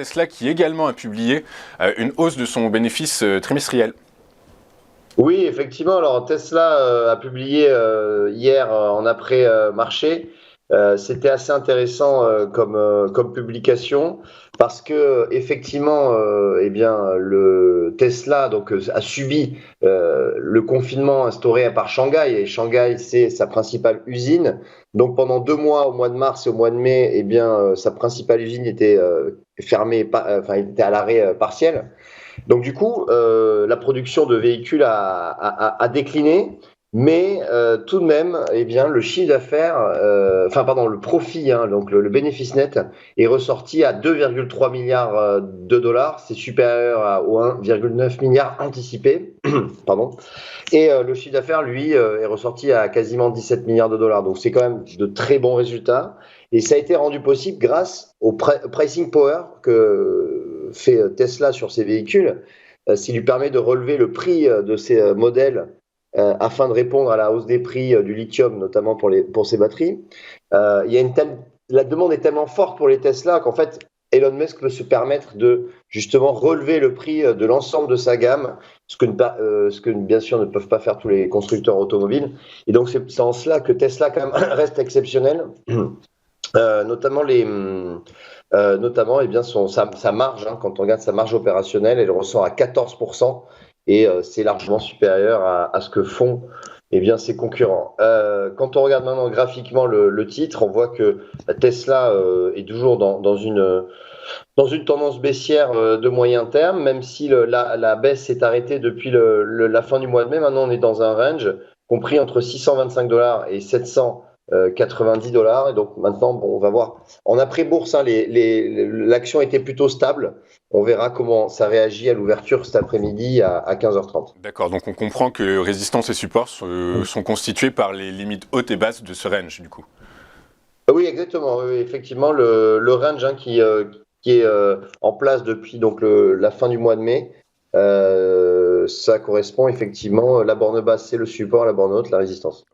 Tesla qui également a publié une hausse de son bénéfice trimestriel. Oui, effectivement. Alors Tesla a publié hier en après-marché. C'était assez intéressant comme publication parce que effectivement, eh bien, le Tesla a subi le confinement instauré par Shanghai et Shanghai c'est sa principale usine. Donc pendant 2 mois, au mois de mars et au mois de mai, eh bien, sa principale usine était fermée, enfin, était à l'arrêt partiel. Donc du coup, la production de véhicules a décliné, mais tout de même, eh bien, le chiffre d'affaires, enfin pardon, le profit, hein, donc le bénéfice net est ressorti à 2,3 milliards de dollars, c'est supérieur aux 1,9 milliard anticipé, pardon. Et le chiffre d'affaires, lui, est ressorti à quasiment 17 milliards de dollars. Donc c'est quand même de très bons résultats. Et ça a été rendu possible grâce au pricing power que fait Tesla sur ses véhicules, ce qui lui permet de relever le prix de ses modèles afin de répondre à la hausse des prix du lithium, notamment pour ses batteries. Il y a la demande est tellement forte pour les Tesla qu'en fait, Elon Musk peut se permettre de justement relever le prix de l'ensemble de sa gamme, ce que bien sûr ne peuvent pas faire tous les constructeurs automobiles. Et donc c'est en cela que Tesla quand même reste exceptionnel. Notamment notamment eh bien sa marge, hein, quand on regarde sa marge opérationnelle, elle ressort à 14% et c'est largement supérieur à ce que font eh bien ses concurrents. Quand on regarde maintenant graphiquement le titre, on voit que Tesla est toujours dans une tendance baissière de moyen terme, même si la baisse s'est arrêtée depuis la fin du mois de mai. Maintenant, on est dans un range compris entre 625 dollars et 790 dollars. Et donc maintenant, bon, on va voir. En après-bourse, hein, l'action était plutôt stable. On verra comment ça réagit à l'ouverture cet après-midi à 15h30. D'accord, donc on comprend que résistance et support sont constitués par les limites hautes et basses de ce range, du coup. Oui, exactement. Oui, effectivement, le range, hein, qui est en place depuis donc la fin du mois de mai, ça correspond effectivement. La borne basse, c'est le support, la borne haute, la résistance.